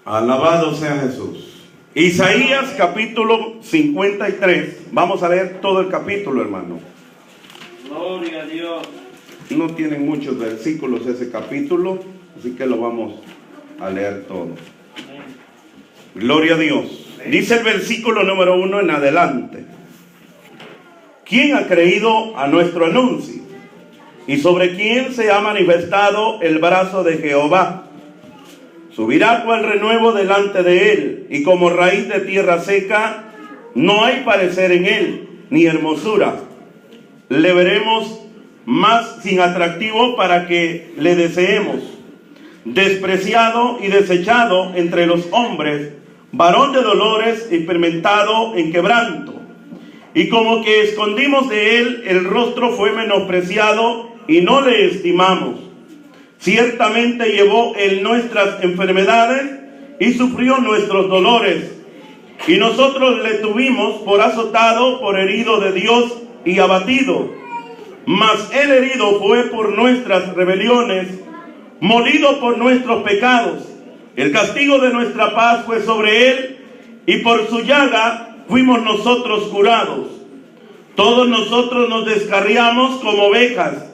Alabado sea Jesús. Isaías capítulo 53. Vamos a leer todo el capítulo, hermano. Gloria a Dios. No tienen muchos versículos ese capítulo, así que lo vamos a leer todo. Amén. Gloria a Dios. Dice el versículo número 1 en adelante: ¿quién ha creído a nuestro anuncio? ¿Y sobre quién se ha manifestado el brazo de Jehová? Subirá cual renuevo delante de él, y como raíz de tierra seca, no hay parecer en él, ni hermosura. Le veremos más sin atractivo para que le deseemos. Despreciado y desechado entre los hombres, varón de dolores, experimentado en quebranto. Y como que escondimos de él el rostro, fue menospreciado y no le estimamos. Ciertamente llevó él nuestras enfermedades y sufrió nuestros dolores. Y nosotros le tuvimos por azotado, por herido de Dios y abatido. Mas él herido fue por nuestras rebeliones, molido por nuestros pecados. El castigo de nuestra paz fue sobre él, y por su llaga fuimos nosotros curados. Todos nosotros nos descarriamos como ovejas,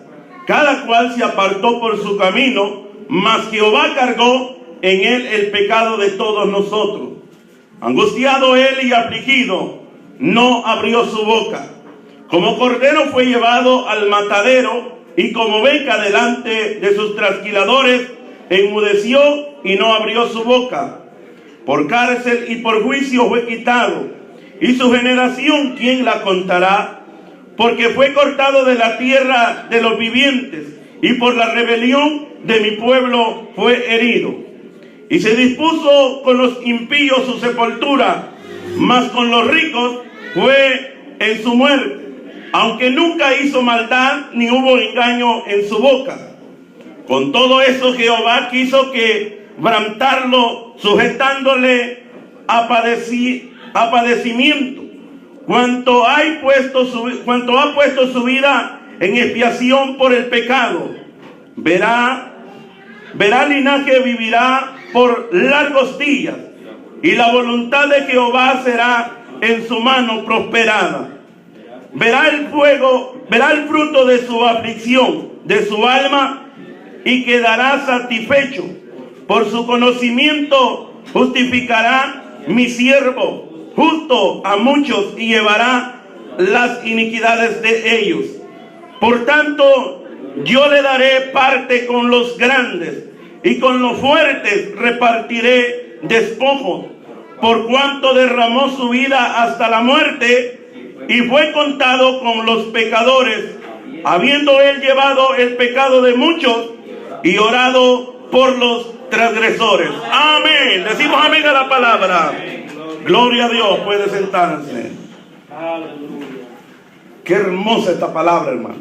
cada cual se apartó por su camino, mas Jehová cargó en él el pecado de todos nosotros. Angustiado él y afligido, no abrió su boca. Como cordero fue llevado al matadero, y como oveja delante de sus trasquiladores, enmudeció y no abrió su boca. Por cárcel y por juicio fue quitado, y su generación, ¿quién la contará? Porque fue cortado de la tierra de los vivientes, y por la rebelión de mi pueblo fue herido. Y se dispuso con los impíos su sepultura, mas con los ricos fue en su muerte. Aunque nunca hizo maldad, ni hubo engaño en su boca. Con todo eso Jehová quiso quebrantarlo, sujetándole a padecimiento. Cuanto ha puesto su vida en expiación por el pecado, verá linaje, vivirá por largos días, y la voluntad de Jehová será en su mano prosperada. Verá el fruto de su aflicción, de su alma, y quedará satisfecho. Por su conocimiento justificará mi siervo justo a muchos, y llevará las iniquidades de ellos. Por tanto, yo le daré parte con los grandes, y con los fuertes repartiré despojo, por cuanto derramó su vida hasta la muerte, y fue contado con los pecadores, habiendo él llevado el pecado de muchos y orado por los transgresores. Amén. Decimos amén a la palabra. Gloria a Dios. Puede sentarse. Qué hermosa esta palabra, hermano.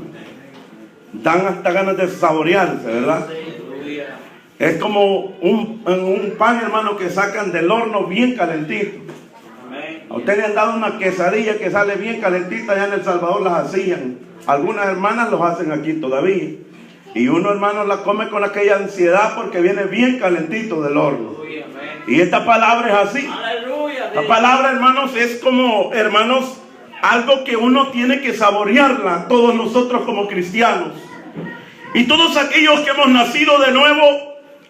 Dan hasta ganas de saborearse, ¿verdad? Es como un pan, hermano, que sacan del horno bien calentito. A ustedes le han dado una quesadilla que sale bien calentita, allá en El Salvador las hacían. Algunas hermanas los hacen aquí todavía. Y uno, hermano, la come con aquella ansiedad porque viene bien calentito del horno. Y esta palabra es así. La palabra, hermanos, es como, hermanos, algo que uno tiene que saborearla, todos nosotros como cristianos. Y todos aquellos que hemos nacido de nuevo,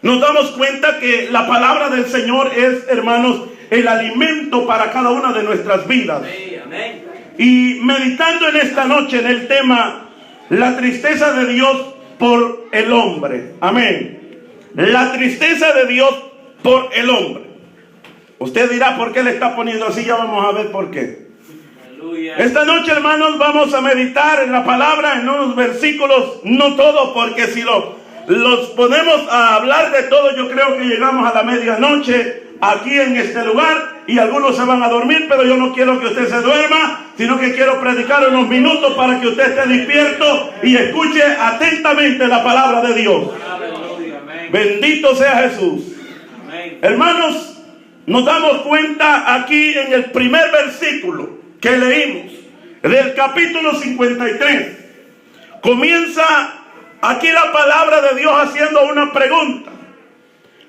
nos damos cuenta que la palabra del Señor es, hermanos, el alimento para cada una de nuestras vidas. Y meditando en esta noche en el tema, la tristeza de Dios por el hombre. Amén. La tristeza de Dios por el hombre. Usted dirá, ¿por qué le está poniendo así? Ya vamos a ver por qué. Aleluya. Esta noche, hermanos, vamos a meditar en la palabra, en unos versículos, no todos, porque si los ponemos a hablar de todo, yo creo que llegamos a la medianoche aquí en este lugar, y algunos se van a dormir, pero yo no quiero que usted se duerma, sino que quiero predicar unos minutos para que usted esté despierto y escuche atentamente la palabra de Dios. Bendito sea Jesús. Hermanos, nos damos cuenta aquí en el primer versículo que leímos del capítulo 53. Comienza aquí la palabra de Dios haciendo una pregunta.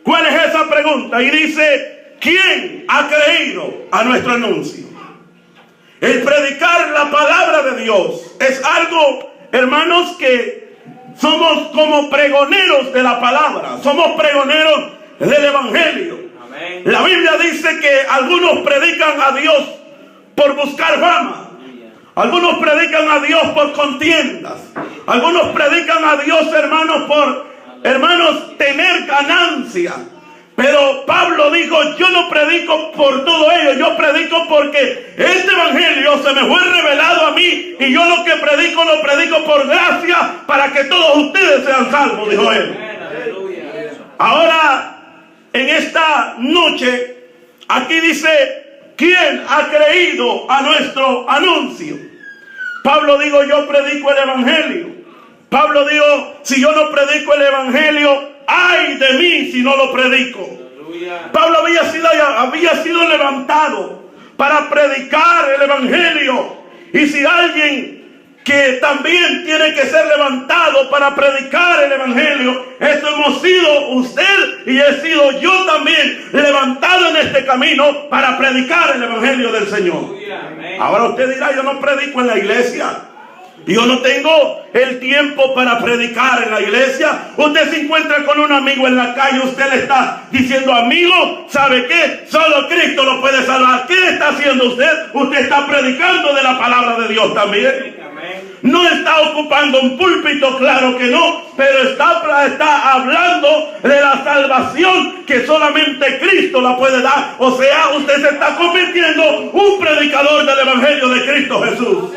¿Cuál es esa pregunta? Y dice, ¿quién ha creído a nuestro anuncio? El predicar la palabra de Dios es algo, hermanos, que somos como pregoneros de la palabra. Somos pregoneros del evangelio. Amén. La Biblia dice que algunos predican a Dios por buscar fama. Algunos predican a Dios por contiendas. Algunos predican a Dios, hermanos, tener ganancia. Pero Pablo dijo, yo no predico por todo ello, yo predico porque este evangelio se me fue revelado a mí y yo lo predico por gracia para que todos ustedes sean salvos, dijo él. Ahora, en esta noche, aquí dice, ¿quién ha creído a nuestro anuncio? Pablo dijo, yo predico el evangelio. Pablo dijo, si yo no predico el evangelio, ay de mí si no lo predico. Pablo había sido levantado para predicar el evangelio. Y si alguien que también tiene que ser levantado para predicar el evangelio, eso hemos sido usted y he sido yo también, levantado en este camino para predicar el evangelio del Señor. Ahora usted dirá, yo no predico en la iglesia. Yo no tengo el tiempo para predicar en la iglesia. Usted se encuentra con un amigo en la calle, usted le está diciendo, amigo, ¿sabe qué? Solo Cristo lo puede salvar. ¿Qué está haciendo usted? Usted está predicando de la palabra de Dios también. No está ocupando un púlpito, claro que no, pero está hablando de la salvación que solamente Cristo la puede dar. O sea, usted se está convirtiendo en un predicador del evangelio de Cristo Jesús.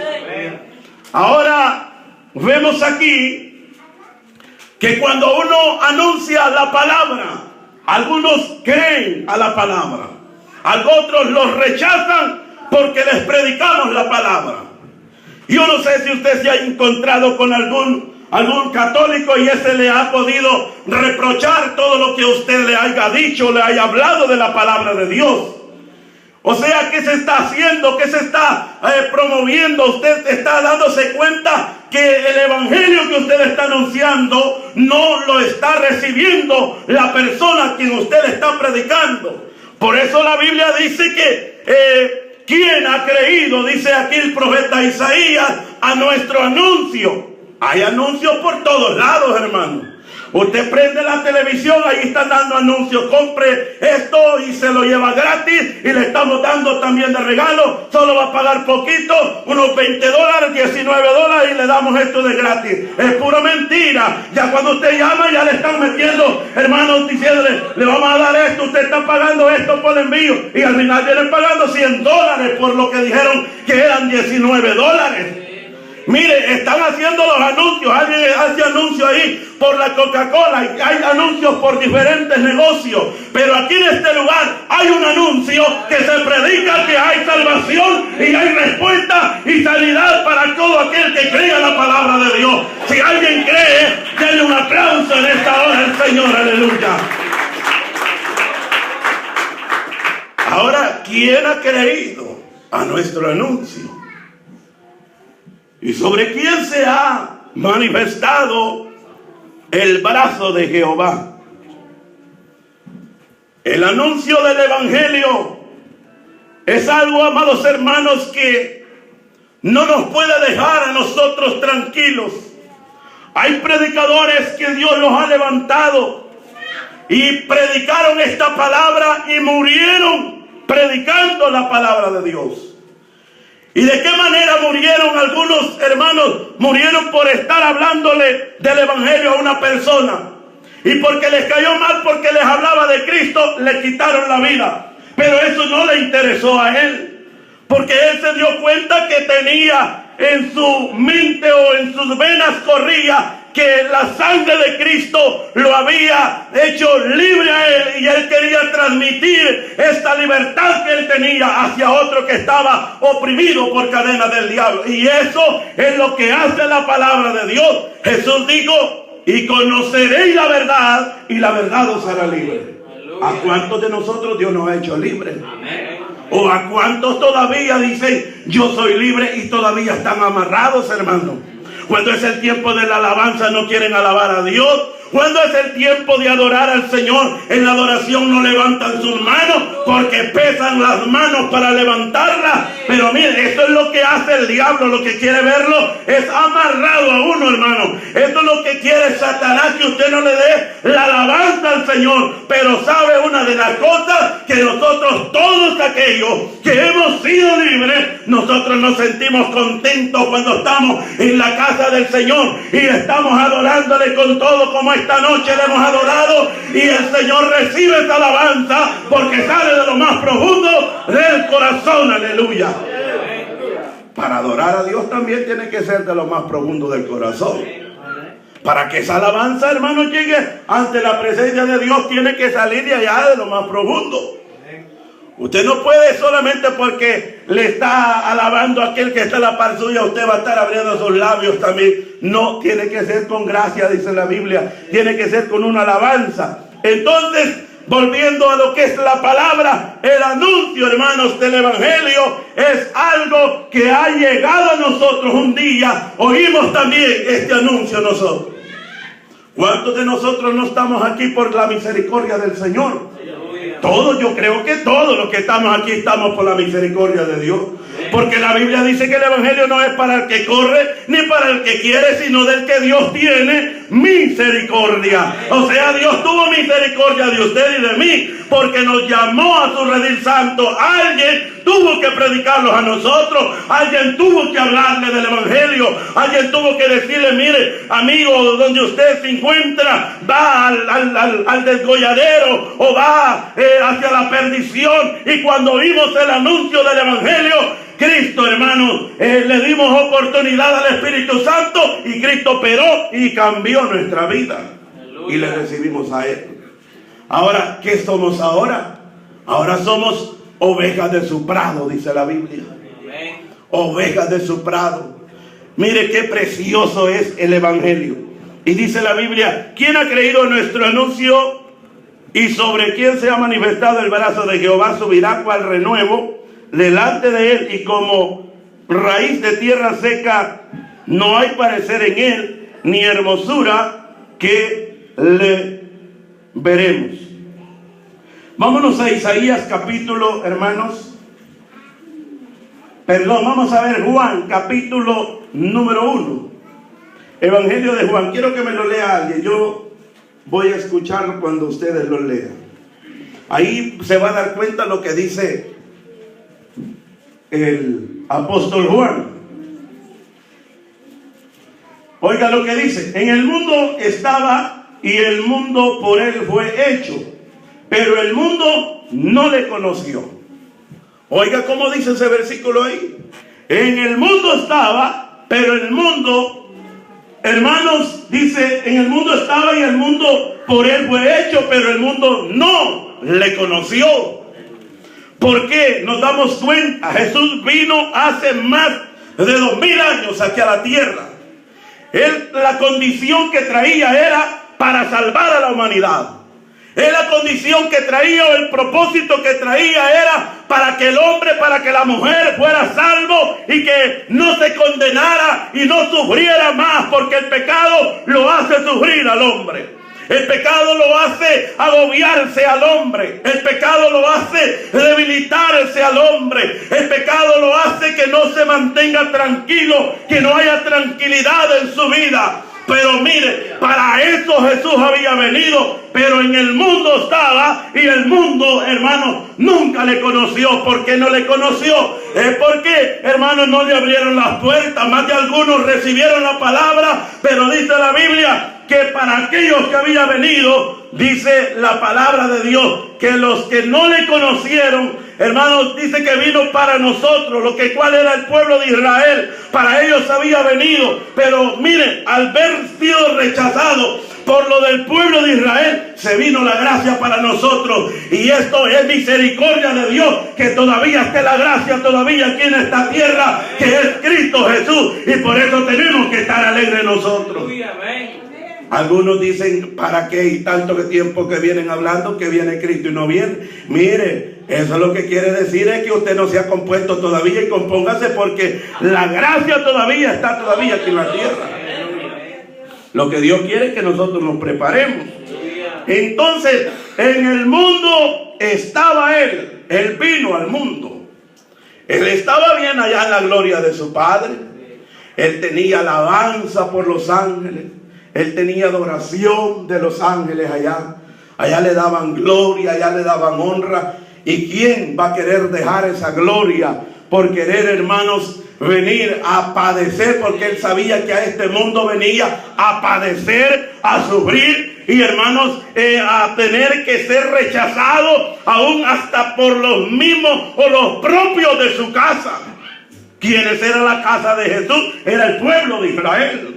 Ahora vemos aquí que cuando uno anuncia la palabra, algunos creen a la palabra, otros los rechazan porque les predicamos la palabra. Yo no sé si usted se ha encontrado con algún católico y ese le ha podido reprochar todo lo que usted le haya dicho, le haya hablado de la palabra de Dios. O sea, ¿qué se está haciendo? ¿Qué se está promoviendo? Usted está dándose cuenta que el evangelio que usted está anunciando no lo está recibiendo la persona a quien usted le está predicando. Por eso la Biblia dice que ¿quién ha creído? Dice aquí el profeta Isaías, a nuestro anuncio. Hay anuncios por todos lados, hermano. Usted prende la televisión, ahí están dando anuncios, compre esto y se lo lleva gratis y le estamos dando también de regalo, solo va a pagar poquito, unos $20, $19 y le damos esto de gratis. Es pura mentira. Ya cuando usted llama ya le están metiendo, hermanos, diciéndole, le vamos a dar esto, usted está pagando esto por envío y al final vienen pagando $100 por lo que dijeron que eran $19. Mire, están haciendo los anuncios. Alguien hace anuncios ahí por la Coca-Cola y hay anuncios por diferentes negocios. Pero aquí en este lugar hay un anuncio que se predica que hay salvación y hay respuesta y sanidad para todo aquel que crea la palabra de Dios. Si alguien cree, denle un aplauso en esta hora al Señor. Aleluya. Ahora, ¿quién ha creído a nuestro anuncio? ¿Y sobre quién se ha manifestado el brazo de Jehová? El anuncio del evangelio es algo, amados hermanos, que no nos puede dejar a nosotros tranquilos. Hay predicadores que Dios los ha levantado y predicaron esta palabra y murieron predicando la palabra de Dios. ¿Y de qué manera murieron? Algunos hermanos murieron por estar hablándole del evangelio a una persona. Y porque les cayó mal, porque les hablaba de Cristo, le quitaron la vida. Pero eso no le interesó a él. Porque él se dio cuenta que tenía en su mente o en sus venas corría que la sangre de Cristo lo había hecho libre a él y él quería transmitir esta libertad que él tenía hacia otro que estaba oprimido por cadenas del diablo. Y eso es lo que hace la palabra de Dios. Jesús dijo, y conoceréis la verdad y la verdad os hará libre. ¿A cuántos de nosotros Dios nos ha hecho libres? ¿O a cuántos todavía dicen yo soy libre y todavía están amarrados, hermano? Cuando es el tiempo de la alabanza no quieren alabar a Dios. Cuando es el tiempo de adorar al Señor, en la adoración no levantan sus manos porque pesan las manos para levantarlas. Pero mire, eso es lo que hace el diablo. Lo que quiere verlo es amarrado a uno, hermano. Esto es lo que quiere Satanás, que usted no le dé la alabanza al Señor. Pero sabe una de las cosas, que nosotros todos aquellos que hemos sido libres, nosotros nos sentimos contentos cuando estamos en la casa del Señor y estamos adorándole con todo, como esta noche le hemos adorado, y el Señor recibe esa alabanza porque sale de lo más profundo del corazón. Aleluya. Para adorar a Dios también tiene que ser de lo más profundo del corazón. Para que esa alabanza, hermano, llegue ante la presencia de Dios, tiene que salir de allá, de lo más profundo. Usted no puede solamente porque le está alabando a aquel que está a la par suya, usted va a estar abriendo sus labios también. No, tiene que ser con gracia, dice la Biblia. Tiene que ser con una alabanza. Entonces, volviendo a lo que es la palabra, el anuncio, hermanos, del Evangelio es algo que ha llegado a nosotros un día. Oímos también este anuncio nosotros. ¿Cuántos de nosotros no estamos aquí por la misericordia del Señor? Todos, yo creo que todos los que estamos aquí estamos por la misericordia de Dios. Porque la Biblia dice que el Evangelio no es para el que corre ni para el que quiere, sino del que Dios tiene misericordia. O sea, Dios tuvo misericordia de usted y de mí, porque nos llamó a su redil santo. Alguien tuvo que predicarlos a nosotros, alguien tuvo que hablarle del Evangelio, alguien tuvo que decirle: mire, amigo, donde usted se encuentra, va al desgolladero o va hacia la perdición. Y cuando oímos el anuncio del Evangelio, Cristo, hermanos, le dimos oportunidad al Espíritu Santo y Cristo operó y cambió nuestra vida. Aleluya. Y le recibimos a Él. Ahora, ¿qué somos ahora? Ahora somos ovejas de su prado, dice la Biblia. Amén. Ovejas de su prado. Mire qué precioso es el Evangelio. Y dice la Biblia: ¿quién ha creído en nuestro anuncio? Y sobre quién se ha manifestado el brazo de Jehová, subirá cual renuevo delante de él, y como raíz de tierra seca no hay parecer en él, ni hermosura que le veremos. Vámonos a Isaías capítulo, hermanos. Vamos a ver Juan capítulo número 1. Evangelio de Juan. Quiero que me lo lea alguien. Yo voy a escucharlo cuando ustedes lo lean. Ahí se va a dar cuenta lo que dice el apóstol Juan. Oiga lo que dice: en el mundo estaba, y el mundo por él fue hecho, pero el mundo no le conoció. Oiga cómo dice ese versículo ahí: en el mundo estaba, pero el mundo, hermanos, dice, en el mundo estaba y el mundo por él fue hecho, pero el mundo no le conoció. ¿Por qué? Nos damos cuenta. Jesús vino hace más de 2000 años aquí a la tierra. La condición que traía era para salvar a la humanidad. La condición que traía, o el propósito que traía, era para que el hombre, para que la mujer fuera salvo y que no se condenara y no sufriera más, porque el pecado lo hace sufrir al hombre. El pecado lo hace agobiarse al hombre. El pecado lo hace debilitarse al hombre. El pecado lo hace que no se mantenga tranquilo, que no haya tranquilidad en su vida. Pero mire, para eso Jesús había venido, pero en el mundo estaba y el mundo, hermano, nunca le conoció. ¿Por qué no le conoció? Es porque, hermano, no le abrieron las puertas. Más de algunos recibieron la palabra, pero dice la Biblia que para aquellos que había venido, dice la palabra de Dios, que los que no le conocieron, hermanos, dice que vino para nosotros, cuál era el pueblo de Israel. Para ellos había venido, pero miren, al haber sido rechazado por lo del pueblo de Israel, se vino la gracia para nosotros. Y esto es misericordia de Dios, que todavía esté la gracia todavía aquí en esta tierra, que es Cristo Jesús. Y por eso tenemos que estar alegres nosotros. Algunos dicen: ¿para qué? Y tanto tiempo que vienen hablando que viene Cristo y no viene. Mire, eso es lo que quiere decir, es que usted no se ha compuesto todavía, y compóngase, porque la gracia todavía está aquí en la tierra. Lo que Dios quiere es que nosotros nos preparemos. Aleluya. Entonces, en el mundo estaba Él. Él vino al mundo. Él estaba bien allá en la gloria de su Padre. Él tenía alabanza por los ángeles. Él tenía adoración de los ángeles allá. Allá le daban gloria, allá le daban honra. ¿Y quién va a querer dejar esa gloria por querer, hermanos, venir a padecer? Porque él sabía que a este mundo venía a padecer, a sufrir y, hermanos, a tener que ser rechazado aún hasta por los mismos o los propios de su casa. ¿Quiénes era la casa de Jesús? Era el pueblo de Israel.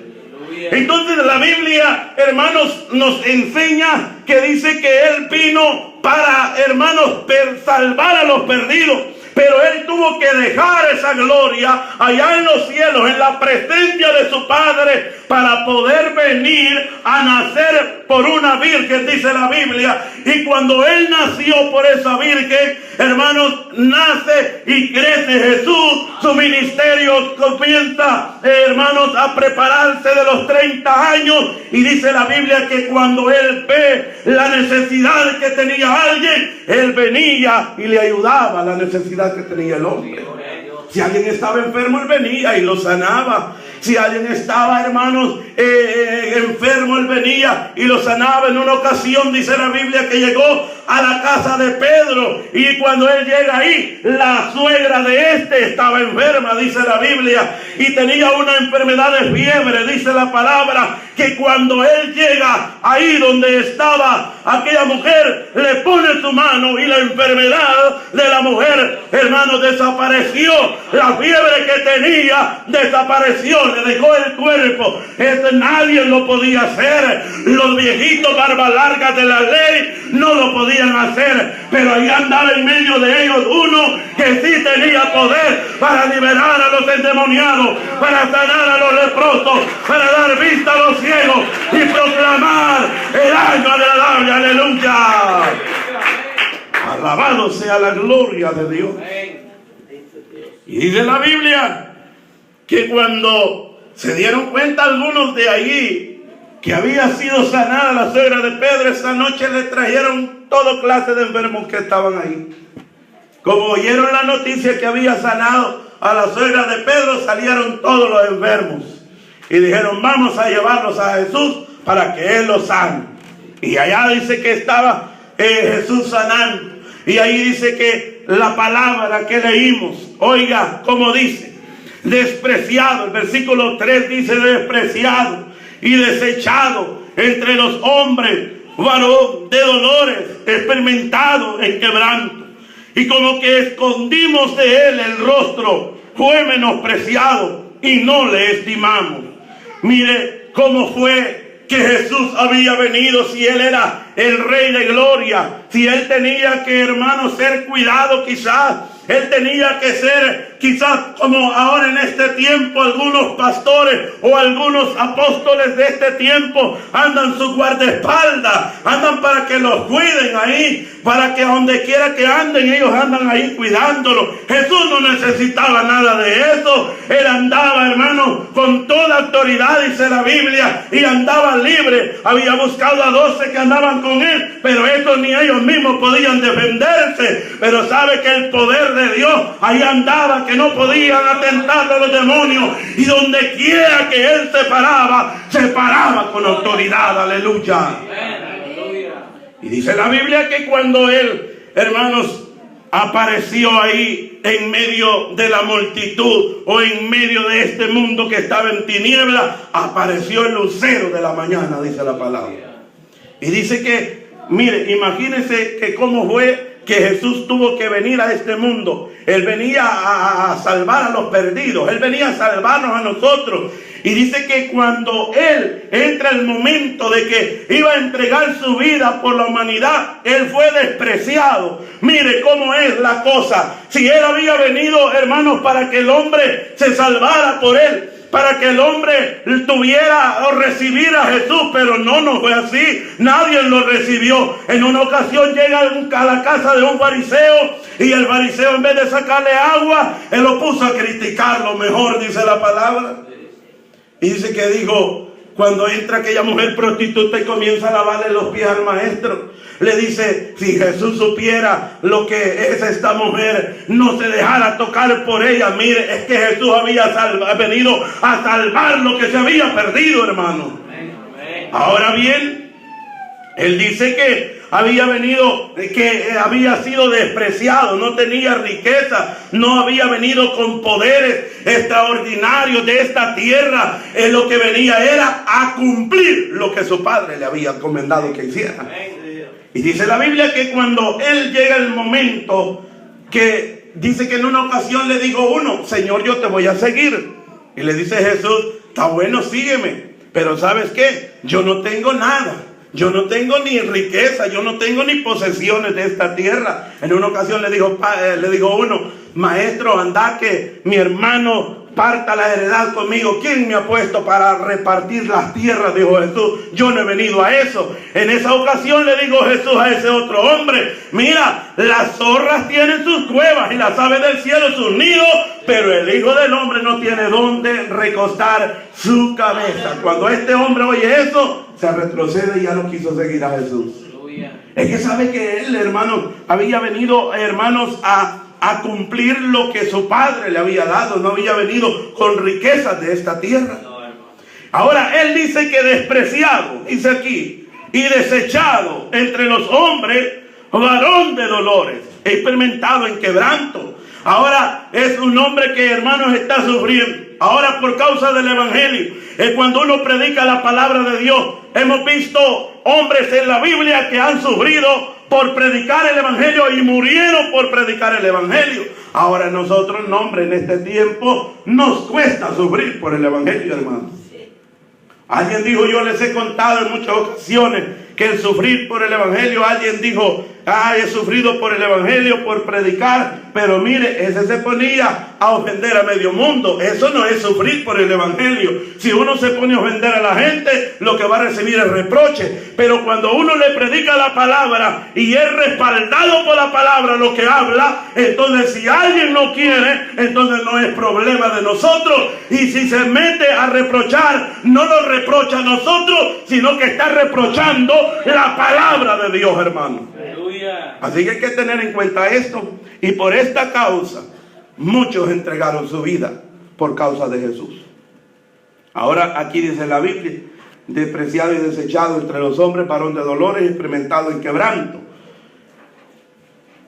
Entonces la Biblia, hermanos, nos enseña que dice que Él vino para, hermanos, salvar a los perdidos. Pero Él tuvo que dejar esa gloria allá en los cielos, en la presencia de su Padre, para poder venir a nacer por una virgen, dice la Biblia. Y cuando Él nació por esa virgen, hermanos, nace y crece Jesús. Su ministerio comienza, hermanos, a prepararse de los 30 años. Y dice la Biblia que cuando Él ve la necesidad que tenía alguien, Él venía y le ayudaba a la necesidad que tenía el hombre. Si alguien estaba enfermo, Él venía y lo sanaba. Si alguien estaba, hermanos, enfermo, Él venía y lo sanaba. En una ocasión dice la Biblia que llegó a la casa de Pedro, y cuando él llega ahí, la suegra de este estaba enferma, dice la Biblia, y tenía una enfermedad de fiebre. Dice la palabra que cuando él llega ahí donde estaba aquella mujer, le pone su mano y la enfermedad de la mujer, hermanos, desapareció. La fiebre que tenía desapareció, le dejó el cuerpo. Nadie lo podía hacer. Los viejitos barbas largas de la ley no lo podían hacer, pero ahí andaba en medio de ellos uno que sí tenía poder para liberar a los endemoniados, para sanar a los leprosos, para dar vista a los ciegos y proclamar el año agradable. Aleluya. Alabado sea la gloria de Dios. Y dice la Biblia que cuando se dieron cuenta algunos de allí que había sido sanada la suegra de Pedro, esa noche le trajeron toda clase de enfermos que estaban ahí. Como oyeron la noticia que había sanado a la suegra de Pedro, salieron todos los enfermos y dijeron: vamos a llevarlos a Jesús para que Él los sane. Y allá dice que estaba Jesús sanando. Y ahí dice que la palabra que leímos, oiga cómo dice: despreciado. El versículo 3 dice: despreciado y desechado entre los hombres, varón de dolores, experimentado en quebranto. Y como que escondimos de Él el rostro, fue menospreciado y no le estimamos. Mire cómo fue que Jesús había venido, si Él era el Rey de Gloria, si Él tenía que, hermanos, ser cuidado quizás. Él tenía que ser, quizás como ahora en este tiempo, algunos pastores o algunos apóstoles de este tiempo andan su guardaespaldas, andan para que los cuiden ahí, para que donde quiera que anden, ellos andan ahí cuidándolo. Jesús no necesitaba nada de eso. Él andaba, hermano, con toda autoridad, dice la Biblia, y andaba libre. Había buscado a 12 que andaban con Él, pero estos ni ellos mismos podían defenderse. Pero sabe que el poder de Dios ahí andaba, que no podían atentarle a los demonios, y donde quiera que Él se paraba con autoridad. Aleluya. Y dice la Biblia que cuando Él, hermanos, apareció ahí en medio de la multitud, o en medio de este mundo que estaba en tiniebla, apareció el lucero de la mañana, dice la palabra. Y dice que, mire, imagínense que cómo fue que Jesús tuvo que venir a este mundo. Él venía a salvar a los perdidos. Él venía a salvarnos a nosotros. Y dice que cuando Él entra el momento de que iba a entregar su vida por la humanidad, Él fue despreciado. Mire cómo es la cosa. Si Él había venido, hermanos, para que el hombre se salvara por Él, para que el hombre tuviera o recibiera a Jesús, pero no fue así. Nadie lo recibió. En una ocasión llega a la casa de un fariseo, y el fariseo, en vez de sacarle agua, él lo puso a criticarlo mejor, dice la palabra. Y dice que dijo: Cuando entra aquella mujer prostituta y comienza a lavarle los pies al maestro, le dice, si Jesús supiera lo que es esta mujer, no se dejara tocar por ella. Mire, es que Jesús había venido a salvar lo que se había perdido, hermano. Ahora bien, él dice que había venido, que había sido despreciado, no tenía riqueza, no había venido con poderes extraordinarios de esta tierra. En lo que venía era a cumplir lo que su padre le había encomendado que hiciera. Y dice la Biblia que cuando él llega el momento, que dice que en una ocasión le dijo uno, Señor, yo te voy a seguir. Y le dice Jesús, está bueno, sígueme, pero ¿sabes qué? Yo no tengo nada. Yo no tengo ni riqueza, yo no tengo ni posesiones de esta tierra. En una ocasión le dijo uno, maestro, anda que mi hermano parta la heredad conmigo. ¿Quién me ha puesto para repartir las tierras? Dijo Jesús, yo no he venido a eso. En esa ocasión le dijo Jesús a ese otro hombre, mira, las zorras tienen sus cuevas y las aves del cielo sus nidos, pero el Hijo del Hombre no tiene dónde recostar su cabeza. Cuando este hombre oye eso, se retrocede y ya no quiso seguir a Jesús. Es que sabe que él, hermanos, había venido, hermanos, a cumplir lo que su padre le había dado. No había venido con riquezas de esta tierra. Ahora él dice que despreciado, dice aquí, y desechado entre los hombres, varón de dolores, experimentado en quebranto. Ahora es un hombre que, hermanos, está sufriendo. Ahora por causa del evangelio, cuando uno predica la palabra de Dios, hemos visto hombres en la Biblia que han sufrido por predicar el evangelio y murieron por predicar el evangelio. Ahora nosotros, no, hombre, en este tiempo nos cuesta sufrir por el evangelio, hermano. Alguien dijo, yo les he contado en muchas ocasiones que el sufrir por el evangelio, alguien dijo, he sufrido por el evangelio, por predicar, pero mire, ese se ponía a ofender a medio mundo. Eso no es sufrir por el evangelio. Si uno se pone a ofender a la gente, lo que va a recibir es reproche. Pero cuando uno le predica la palabra y es respaldado por la palabra lo que habla, entonces si alguien no quiere, entonces no es problema de nosotros. Y si se mete a reprochar, no lo reprocha a nosotros, sino que está reprochando la palabra de Dios, hermano. Así que hay que tener en cuenta esto. Y por esta causa muchos entregaron su vida por causa de Jesús. Ahora aquí dice la Biblia, despreciado y desechado entre los hombres, varón de dolores, experimentado en quebranto.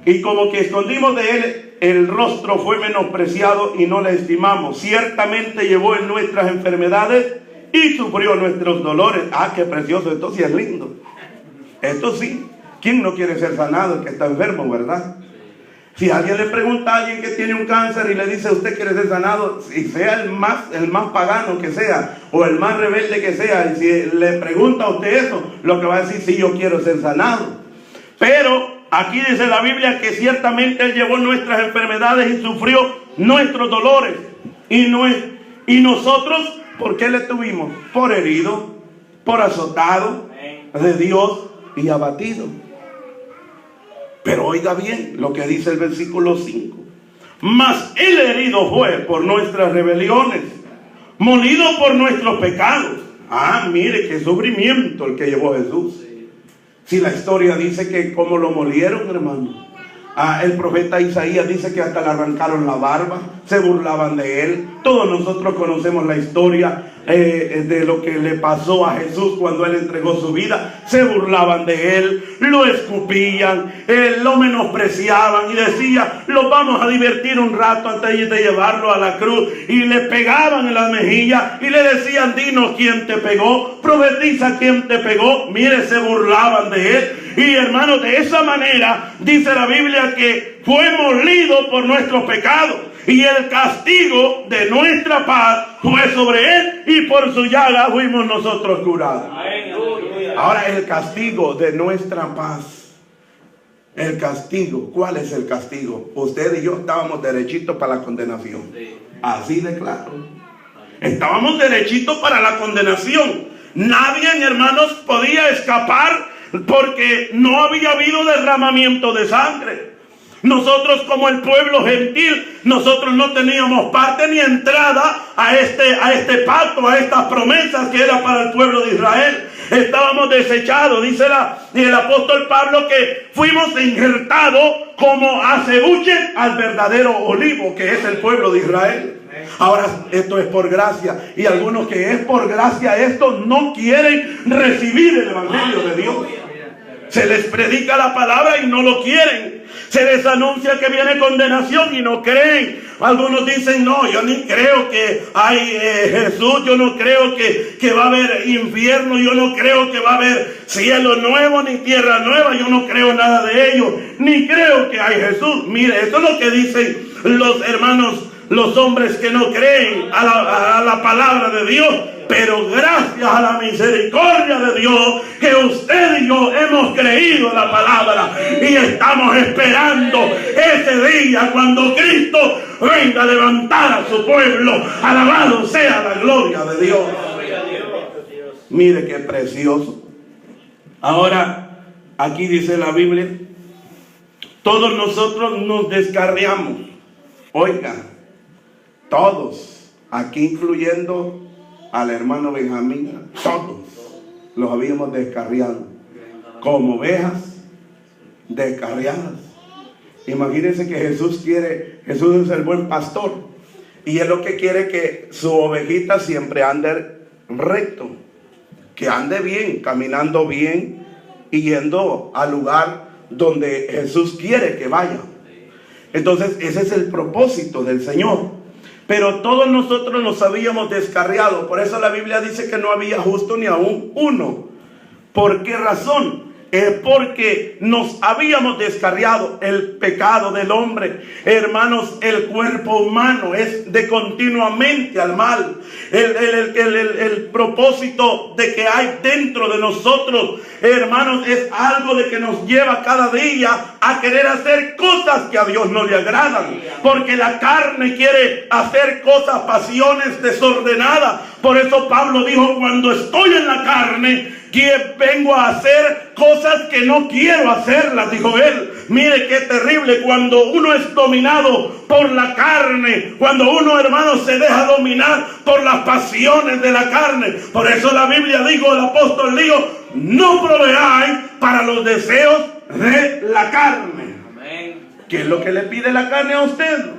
Y como que escondimos de él el rostro, fue menospreciado y no le estimamos. Ciertamente llevó en nuestras enfermedades y sufrió nuestros dolores. Qué precioso, esto sí es lindo. Esto sí. ¿Quién no quiere ser sanado? El que está enfermo, ¿verdad? Si alguien le pregunta a alguien que tiene un cáncer y le dice, ¿usted quiere ser sanado? Si sea el más pagano que sea, o el más rebelde que sea, y si le pregunta a usted eso, lo que va a decir, sí, yo quiero ser sanado. Pero aquí dice la Biblia que ciertamente Él llevó nuestras enfermedades y sufrió nuestros dolores. Y nosotros, ¿por qué le tuvimos? Por herido, por azotado de Dios y abatido. Pero oiga bien lo que dice el versículo 5. Mas el herido fue por nuestras rebeliones, molido por nuestros pecados. Mire qué sufrimiento el que llevó Jesús. Si la historia dice que como lo molieron, hermano. El profeta Isaías dice que hasta le arrancaron la barba, se burlaban de él. Todos nosotros conocemos la historia de lo que le pasó a Jesús cuando él entregó su vida. Se burlaban de él, lo escupían, lo menospreciaban y decían, lo vamos a divertir un rato antes de llevarlo a la cruz. Y le pegaban en las mejillas y le decían, dinos quién te pegó, profetiza quién te pegó. Mire, se burlaban de él. Y hermanos, de esa manera dice la Biblia que fue molido por nuestros pecados y el castigo de nuestra paz fue sobre él y por su llaga fuimos nosotros curados. Ahora el castigo de nuestra paz. El castigo, ¿cuál es el castigo? Usted y yo estábamos derechitos para la condenación. Así de claro. Estábamos derechitos para la condenación. Nadie, hermanos, podía escapar porque no había habido derramamiento de sangre. Nosotros como el pueblo gentil, nosotros no teníamos parte ni entrada a este pacto, a estas promesas que era para el pueblo de Israel. Estábamos desechados, dice el apóstol Pablo, que fuimos injertados como acebuche al verdadero olivo, que es el pueblo de Israel. Ahora, esto es por gracia, y algunos que es por gracia esto no quieren recibir el evangelio de Dios. Se les predica la palabra y no lo quieren. Se les anuncia que viene condenación y no creen. Algunos dicen, no, yo ni creo que hay Jesús, yo no creo que va a haber infierno, yo no creo que va a haber cielo nuevo ni tierra nueva, yo no creo nada de ello, ni creo que hay Jesús. Mire, esto es lo que dicen los hermanos, los hombres que no creen a la palabra de Dios. Pero gracias a la misericordia de Dios, que usted y yo hemos creído en la palabra y estamos esperando ese día cuando Cristo venga a levantar a su pueblo. Alabado sea la gloria de Dios. Mire qué precioso. Ahora, aquí dice la Biblia, todos nosotros nos descarriamos. Oiga, todos, aquí incluyendo al hermano Benjamín, todos los habíamos descarriado como ovejas descarriadas. Imagínense que Jesús es el buen pastor, y él lo que quiere que su ovejita siempre ande recto, que ande bien, caminando bien y yendo al lugar donde Jesús quiere que vaya. Entonces ese es el propósito del Señor. Pero todos nosotros nos habíamos descarriado. Por eso la Biblia dice que no había justo ni aún uno. ¿Por qué razón? Porque nos habíamos descarriado. El pecado del hombre, hermanos, el cuerpo humano es de continuamente al mal. El propósito de que hay dentro de nosotros, hermanos, es algo de que nos lleva cada día a querer hacer cosas que a Dios no le agradan. Porque la carne quiere hacer cosas, pasiones desordenadas. Por eso Pablo dijo, cuando estoy en la carne, que vengo a hacer cosas que no quiero hacerlas, dijo él. Mire qué terrible cuando uno es dominado por la carne, cuando uno, hermano, se deja dominar por las pasiones de la carne. Por eso la Biblia dijo, el apóstol dijo, no proveáis para los deseos de la carne. ¿Qué es lo que le pide la carne a usted?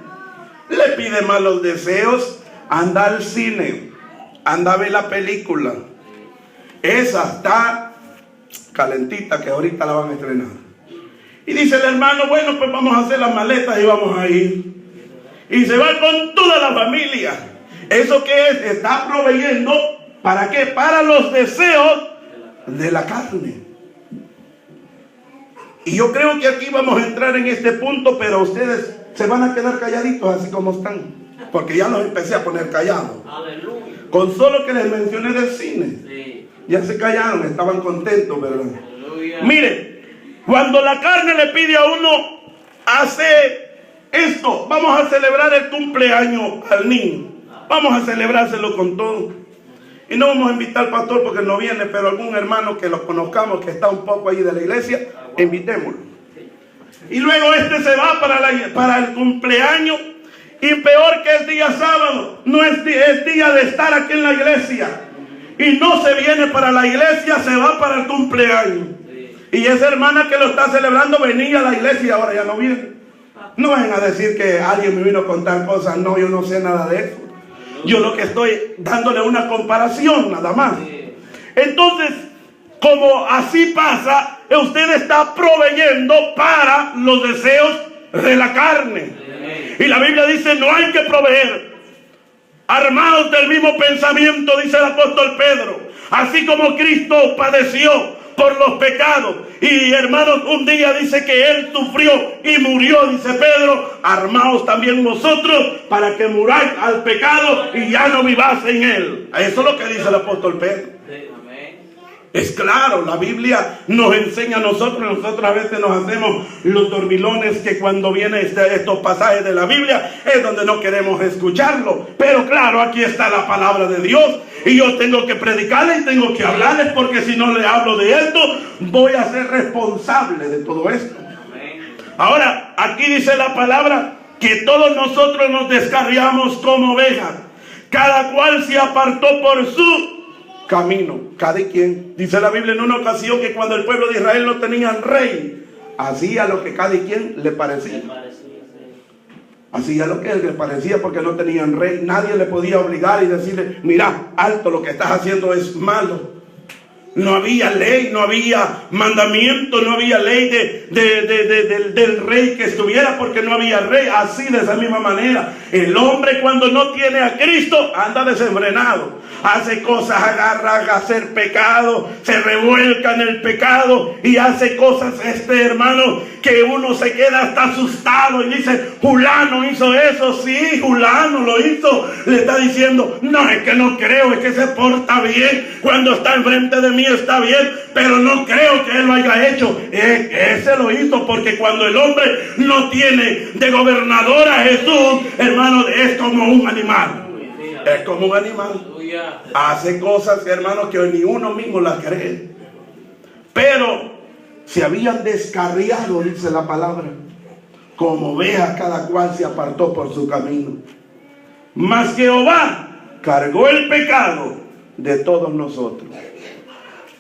Le pide más los deseos. Anda al cine, anda a ver la película. Esa está calentita, que ahorita la van a estrenar. Y dice el hermano, bueno, pues vamos a hacer las maletas y vamos a ir. Y se va con toda la familia. ¿Eso qué es? Está proveyendo, ¿para qué? Para los deseos de la carne. Y yo creo que aquí vamos a entrar en este punto, pero ustedes se van a quedar calladitos así como están, porque ya los empecé a poner callados. Aleluya. Con solo que les mencioné del cine. Sí. Ya se callaron, estaban contentos, ¿verdad? Aleluya. Mire, cuando la carne le pide a uno hacer esto, vamos a celebrar el cumpleaños al niño, vamos a celebrárselo con todo. Y no vamos a invitar al pastor porque no viene, pero algún hermano que lo conozcamos, que está un poco ahí de la iglesia, invitémoslo. Y luego se va para el cumpleaños, y peor que es día sábado, no es día de estar aquí en la iglesia. Y no se viene para la iglesia, se va para el cumpleaños. Y esa hermana que lo está celebrando venía a la iglesia y ahora ya no viene. No vayan a decir que alguien me vino a contar cosas. No, yo no sé nada de eso. Yo lo que estoy dándole una comparación nada más. Entonces, como así pasa, usted está proveyendo para los deseos de la carne. Y la Biblia dice, no hay que proveer. Armados del mismo pensamiento, dice el apóstol Pedro, así como Cristo padeció por los pecados. Y hermanos, un día dice que Él sufrió y murió, dice Pedro, armaos también vosotros para que muráis al pecado y ya no viváis en él. Eso es lo que dice el apóstol Pedro. Es claro, la Biblia nos enseña a nosotros a veces nos hacemos los dormilones, que cuando vienen estos pasajes de la Biblia es donde no queremos escucharlo. Pero claro, aquí está la palabra de Dios y yo tengo que predicarles y tengo que hablarles, porque si no le hablo de esto, voy a ser responsable de todo esto. Ahora, aquí dice la palabra que todos nosotros nos descarriamos como ovejas. Cada cual se apartó por su camino. Cada quien. Dice la Biblia en una ocasión que cuando el pueblo de Israel no tenían rey, hacía lo que cada quien le parecía. Hacía lo que le parecía porque no tenían rey. Nadie le podía obligar y decirle, mira, alto, lo que estás haciendo es malo. No había ley, no había mandamiento, no había ley del rey que estuviera porque no había rey. Así, de esa misma manera, el hombre cuando no tiene a Cristo anda desenfrenado. Hace cosas, agarra a hacer pecado, se revuelca en el pecado y hace cosas, hermano, que uno se queda hasta asustado y dice, fulano hizo eso. Sí, fulano lo hizo. Le está diciendo, no, es que no creo, es que se porta bien. Cuando está enfrente de mí está bien, pero no creo que él lo haya hecho. Ese lo hizo porque cuando el hombre no tiene de gobernador a Jesús, hermano, es como un animal. Es como un animal. Hace cosas, hermanos, que ni uno mismo las cree. Pero se habían descarriado, dice la palabra, como ovejas, cada cual se apartó por su camino. Mas Jehová cargó el pecado de todos nosotros.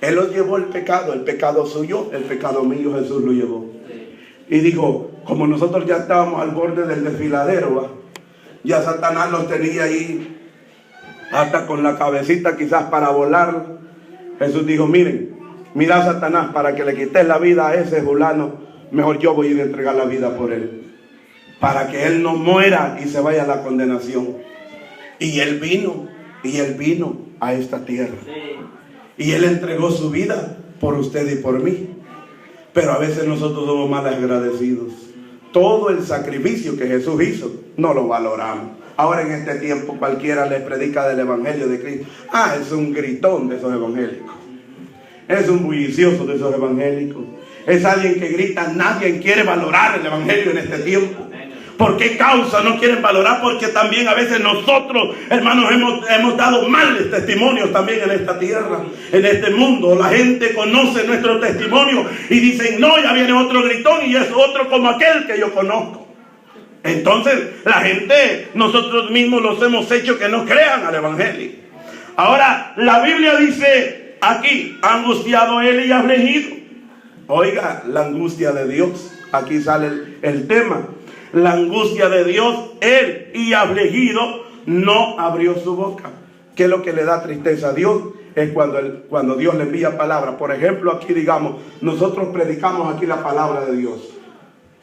Él los llevó el pecado suyo, el pecado mío, Jesús lo llevó. Y dijo, como nosotros ya estábamos al borde del desfiladero, ¿va? Ya Satanás los tenía ahí hasta con la cabecita quizás para volar. Jesús dijo, miren, mira Satanás, para que le quites la vida a ese fulano, mejor yo voy a ir a entregar la vida por él, para que él no muera y se vaya a la condenación. Y él vino a esta tierra. Y él entregó su vida por usted y por mí. Pero a veces nosotros somos mal agradecidos. Todo el sacrificio que Jesús hizo no lo valoramos. Ahora en este tiempo cualquiera les predica del evangelio de Cristo. Es un gritón de esos evangélicos. Es un bullicioso de esos evangélicos. Es alguien que grita. Nadie quiere valorar el evangelio en este tiempo. ¿Por qué causa no quieren valorar? Porque también a veces nosotros, hermanos, hemos dado males testimonios también en esta tierra, en este mundo. La gente conoce nuestro testimonio y dicen, no, ya viene otro gritón y es otro como aquel que yo conozco. Entonces la gente, nosotros mismos los hemos hecho que no crean al evangelio. Ahora la Biblia dice aquí, angustiado él y afligido. Oiga, la angustia de Dios. Aquí sale el tema. La angustia de Dios, él y afligido, no abrió su boca. ¿Qué es lo que le da tristeza a Dios? Es cuando Dios le envía palabra. Por ejemplo, aquí digamos, nosotros predicamos aquí la palabra de Dios.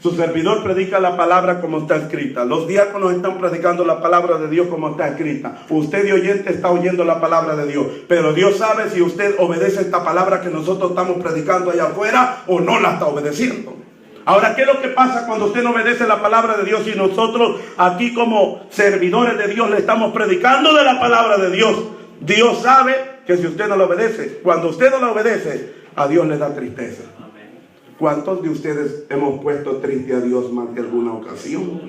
Su servidor predica la palabra como está escrita. Los diáconos están predicando la palabra de Dios como está escrita. Usted de oyente está oyendo la palabra de Dios. Pero Dios sabe si usted obedece esta palabra que nosotros estamos predicando allá afuera o no la está obedeciendo. Ahora, ¿qué es lo que pasa cuando usted no obedece la palabra de Dios y nosotros aquí como servidores de Dios le estamos predicando de la palabra de Dios? Dios sabe que si usted no la obedece, cuando usted no la obedece, a Dios le da tristeza. ¿Cuántos de ustedes hemos puesto triste a Dios más de alguna ocasión?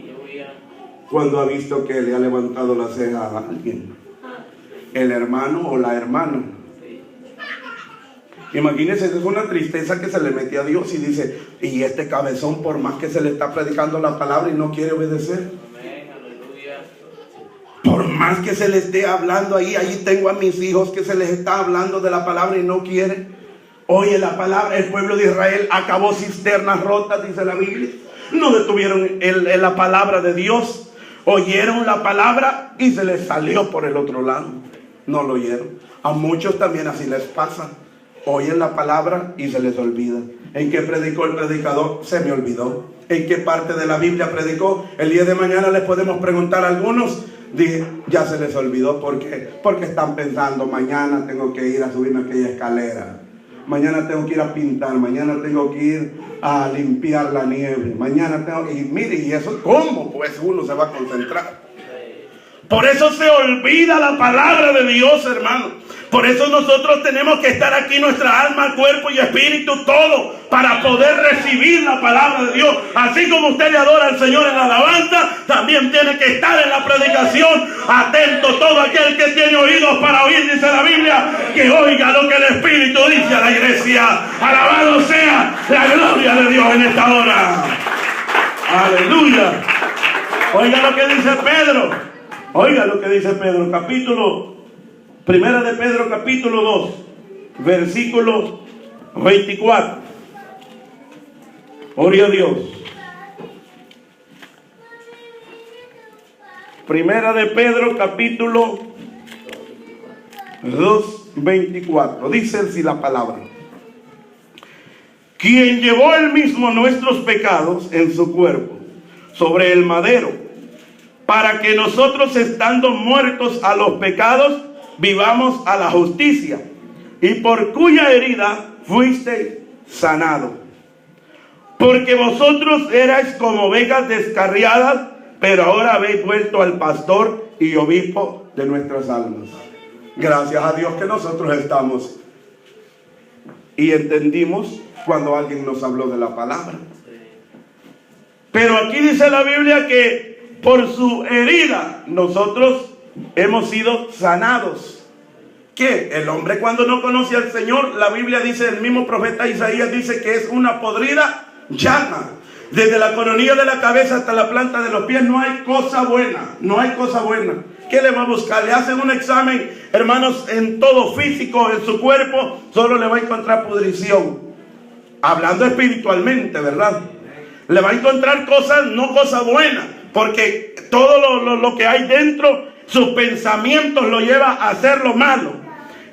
Cuando ha visto que le ha levantado la ceja a alguien, el hermano o la hermana. Imagínense, es una tristeza que se le mete a Dios y dice, y este cabezón, por más que se le está predicando la palabra y no quiere obedecer. Por más que se le esté hablando ahí tengo a mis hijos que se les está hablando de la palabra y no quieren. Oye la palabra, el pueblo de Israel acabó cisternas rotas, dice la Biblia. No detuvieron la palabra de Dios. Oyeron la palabra y se les salió por el otro lado. No lo oyeron. A muchos también así les pasa. Oyen la palabra y se les olvida. ¿En qué predicó el predicador? Se me olvidó. ¿En qué parte de la Biblia predicó? El día de mañana les podemos preguntar a algunos. Dije, ya se les olvidó. ¿Por qué? Porque están pensando, mañana tengo que ir a subirme a aquella escalera. Mañana tengo que ir a pintar. Mañana tengo que ir a limpiar la nieve. Mañana tengo que ir. Mire, ¿y eso cómo? Pues uno se va a concentrar. Por eso se olvida la palabra de Dios, hermano. Por eso nosotros tenemos que estar aquí, nuestra alma, cuerpo y espíritu, todo, para poder recibir la palabra de Dios. Así como usted le adora al Señor en la alabanza, también tiene que estar en la predicación, atento todo aquel que tiene oídos para oír, dice la Biblia, que oiga lo que el Espíritu dice a la iglesia. Alabado sea la gloria de Dios en esta hora. Aleluya. Oiga lo que dice Pedro. Oiga lo que dice Pedro. Primera de Pedro, capítulo 2, versículo 24. Gloria a Dios. Primera de Pedro, capítulo 2, 24. Dice así la palabra: quien llevó él mismo nuestros pecados en su cuerpo sobre el madero, para que nosotros, estando muertos a los pecados, vivamos a la justicia, y por cuya herida fuisteis sanados. Porque vosotros erais como ovejas descarriadas, pero ahora habéis vuelto al pastor y obispo de nuestras almas. Gracias a Dios que nosotros estamos y entendimos cuando alguien nos habló de la palabra. Pero aquí dice la Biblia que por su herida nosotros hemos sido sanados. ¿Qué? El hombre cuando no conoce al Señor, la Biblia dice, el mismo profeta Isaías dice que es una podrida llama. Desde la coronilla de la cabeza hasta la planta de los pies no hay cosa buena, no hay cosa buena. ¿Qué le va a buscar? Le hacen un examen, hermanos, en todo físico, en su cuerpo, solo le va a encontrar pudrición. Hablando espiritualmente, ¿verdad? Le va a encontrar cosas, no cosas buenas, porque todo lo que hay dentro, sus pensamientos lo lleva a hacer lo malo.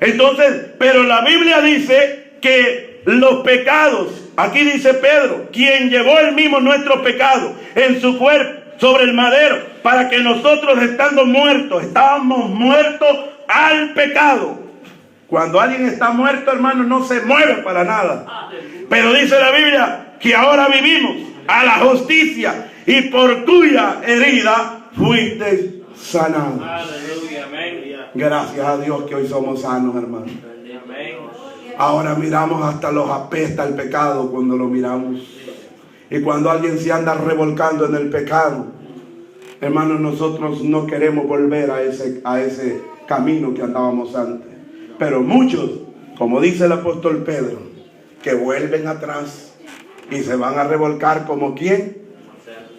Entonces, pero la Biblia dice que los pecados, aquí dice Pedro, quien llevó él mismo nuestros pecados en su cuerpo sobre el madero, para que nosotros, estando muertos, estábamos muertos al pecado. Cuando alguien está muerto, hermano, no se mueve para nada. Pero dice la Biblia que ahora vivimos a la justicia, y por cuya herida fuisteis sanados. Aleluya, amén. Gracias a Dios que hoy somos sanos, hermano. Ahora miramos, hasta los apesta el pecado cuando lo miramos. Y cuando alguien se anda revolcando en el pecado, hermanos, nosotros no queremos volver a ese camino que andábamos antes. Pero muchos, como dice el apóstol Pedro, que vuelven atrás y se van a revolcar como ¿quién?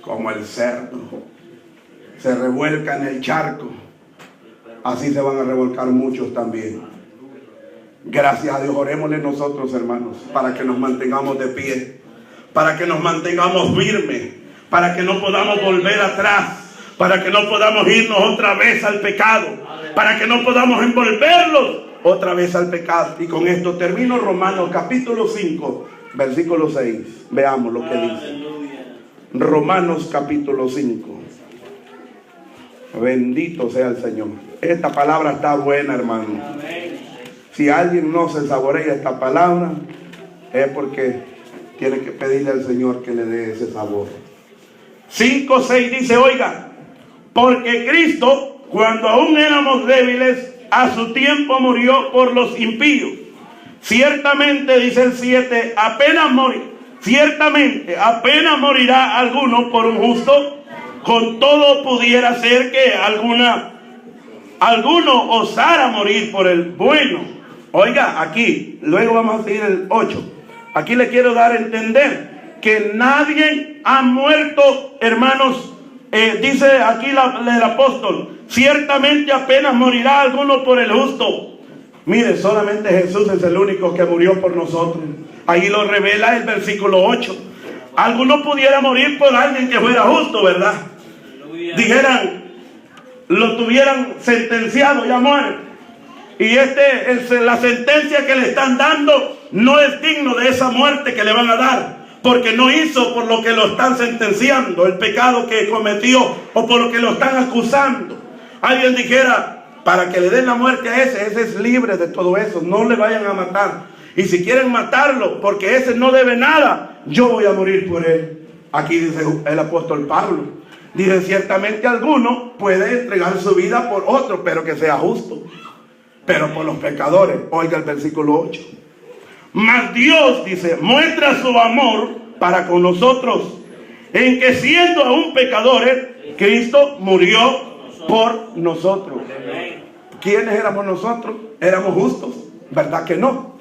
Como el cerdo. Se revuelca en el charco. Así se van a revolcar muchos también. Gracias a Dios, orémosle nosotros, hermanos, para que nos mantengamos de pie, para que nos mantengamos firmes, para que no podamos volver atrás, para que no podamos irnos otra vez al pecado, para que no podamos envolverlos otra vez al pecado. Y con esto termino. Romanos capítulo 5, versículo 6. Veamos lo que dice. Romanos capítulo 5. Bendito sea el Señor. Esta palabra está buena, hermano. Si alguien no se saborea esta palabra, es porque tiene que pedirle al Señor que le dé ese sabor. 5:6 dice, oiga, porque Cristo, cuando aún éramos débiles, a su tiempo murió por los impíos. Ciertamente, dice el 7, apenas morirá alguno por un justo. Con todo pudiera ser que alguno osara morir por el bueno. Oiga, aquí, luego vamos a seguir el 8. Aquí le quiero dar a entender que nadie ha muerto, hermanos. Dice aquí el apóstol, ciertamente apenas morirá alguno por el justo. Mire, solamente Jesús es el único que murió por nosotros. Ahí lo revela el versículo 8. Alguno pudiera morir por alguien que fuera justo, ¿verdad? Dijeran, lo tuvieran sentenciado ya muerto. Y la sentencia que le están dando no es digno de esa muerte que le van a dar, porque no hizo por lo que lo están sentenciando, el pecado que cometió, o por lo que lo están acusando. Alguien dijera, para que le den la muerte a ese es libre de todo eso, no le vayan a matar. Y si quieren matarlo, porque ese no debe nada, yo voy a morir por él. Aquí dice el apóstol Pablo, dice, ciertamente alguno puede entregar su vida por otro, pero que sea justo. Pero por los pecadores, oiga el versículo 8. Mas Dios, dice, muestra su amor para con nosotros, en que siendo aún pecadores, Cristo murió por nosotros. ¿Quiénes éramos nosotros? Éramos justos, ¿verdad que no?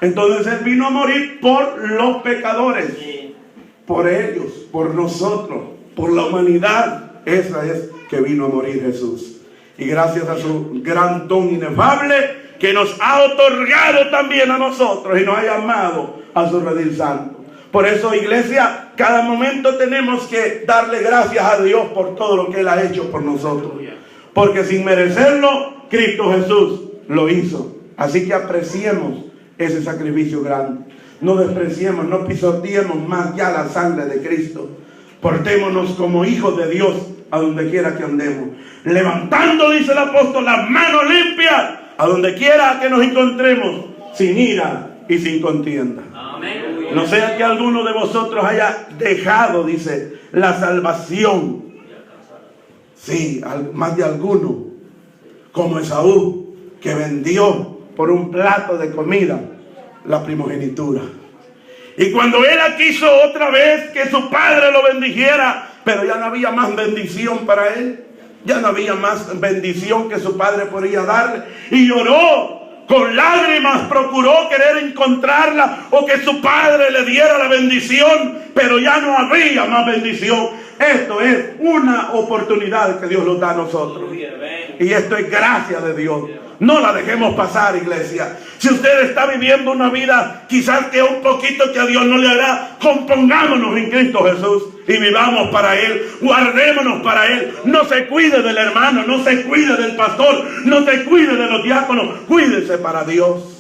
Entonces Él vino a morir por los pecadores. por ellos, por nosotros, por la humanidad. Esa es que vino a morir Jesús. Y gracias a su gran don inefable que nos ha otorgado también a nosotros y nos ha llamado a su redil santo. Por eso, iglesia, cada momento tenemos que darle gracias a Dios por todo lo que Él ha hecho por nosotros. Porque sin merecerlo, Cristo Jesús lo hizo. Así que apreciemos ese sacrificio grande. No despreciemos, no pisoteemos más ya la sangre de Cristo. Portémonos como hijos de Dios a donde quiera que andemos. Levantando, dice el apóstol, las manos limpias a donde quiera que nos encontremos, sin ira y sin contienda. Amén. No sea que alguno de vosotros haya dejado, dice, la salvación. Sí, más de alguno, como Esaú, que vendió por un plato de comida la primogenitura. Y cuando él quiso otra vez que su padre lo bendijera, pero ya no había más bendición para él. Ya no había más bendición que su padre podía darle. Y lloró con lágrimas, procuró querer encontrarla o que su padre le diera la bendición, pero ya no había más bendición. Esto es una oportunidad que Dios nos da a nosotros. Y esto es gracia de Dios. No la dejemos pasar, iglesia. Si usted está viviendo una vida quizás que un poquito que a Dios no le hará, compongámonos en Cristo Jesús y vivamos para Él, guardémonos para Él. No se cuide del hermano, no se cuide del pastor, no se cuide de los diáconos, cuídese para Dios.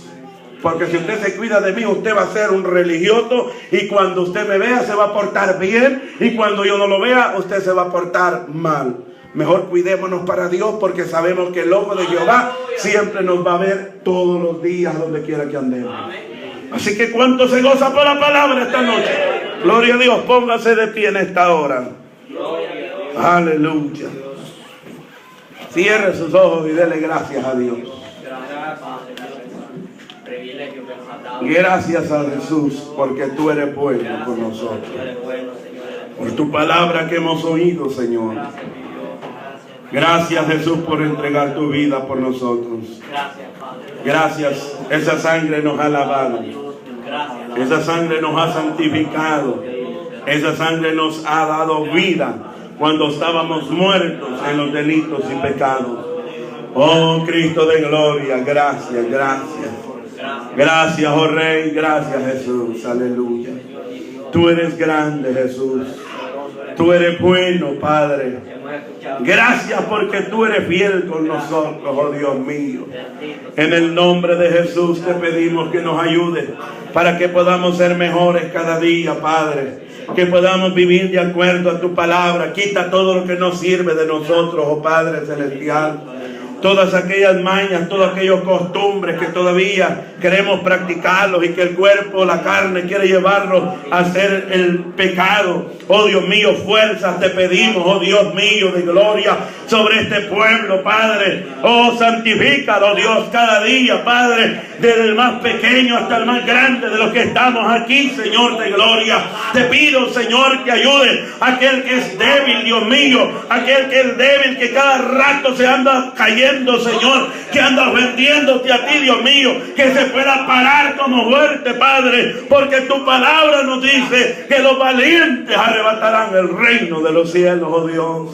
Porque si usted se cuida de mí, usted va a ser un religioso, y cuando usted me vea se va a portar bien, y cuando yo no lo vea, usted se va a portar mal. Mejor cuidémonos para Dios, porque sabemos que el ojo de Jehová siempre nos va a ver todos los días donde quiera que andemos. Así que ¿cuánto se goza por la palabra esta noche? Gloria a Dios, póngase de pie en esta hora. Aleluya. Cierre sus ojos y dele gracias a Dios. Gracias a Jesús, porque tú eres bueno con nosotros. Por tu palabra que hemos oído, Señor. Gracias, Jesús, por entregar tu vida por nosotros. Gracias, esa sangre nos ha lavado. Esa sangre nos ha santificado. Esa sangre nos ha dado vida cuando estábamos muertos en los delitos y pecados. Oh Cristo de gloria, gracias, gracias. Gracias, oh Rey, gracias, Jesús. Aleluya. Tú eres grande, Jesús. Tú eres bueno, Padre. Gracias porque tú eres fiel con nosotros, oh Dios mío. En el nombre de Jesús te pedimos que nos ayudes para que podamos ser mejores cada día, Padre. Que podamos vivir de acuerdo a tu palabra. Quita todo lo que no sirve de nosotros, oh Padre Celestial. Todas aquellas mañas, todos aquellos costumbres que todavía queremos practicarlos y que el cuerpo, la carne quiere llevarnos a hacer el pecado. Oh Dios mío, fuerzas te pedimos, oh Dios mío de gloria, sobre este pueblo, Padre. Oh, santifícalo, Dios, cada día, Padre, desde el más pequeño hasta el más grande de los que estamos aquí, Señor de gloria. Te pido, Señor, que ayude a aquel que es débil, Dios mío, aquel que es débil, que cada rato se anda cayendo, Señor, que anda ofendiéndote a ti, Dios mío, que se pueda parar como fuerte, Padre, porque tu palabra nos dice que los valientes arrebatarán el reino de los cielos, oh Dios.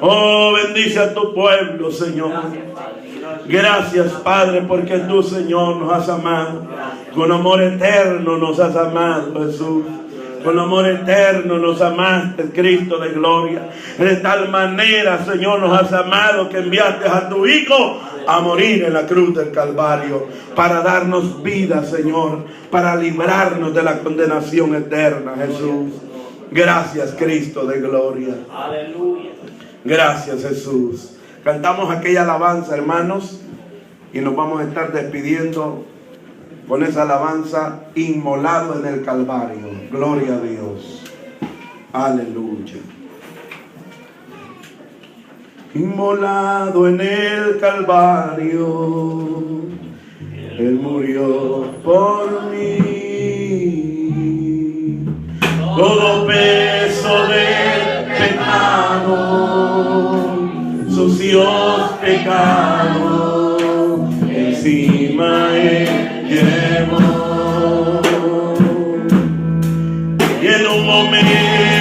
Oh, bendice a tu pueblo, Señor. Gracias, Padre, porque tú, Señor, nos has amado. Con amor eterno nos has amado, Jesús. Con amor eterno nos amaste, Cristo de gloria. De tal manera, Señor, nos has amado que enviaste a tu Hijo a morir en la cruz del Calvario para darnos vida, Señor, para librarnos de la condenación eterna, Jesús. Gracias, Cristo de gloria. Aleluya. Gracias, Jesús. Cantamos aquella alabanza, hermanos, y nos vamos a estar despidiendo con esa alabanza, inmolado en el Calvario. Gloria a Dios. Aleluya. Inmolado en el Calvario, Él murió por mí. Todo peso del pecado, sucios pecados, encima Él llevó. Y en un momento Amén.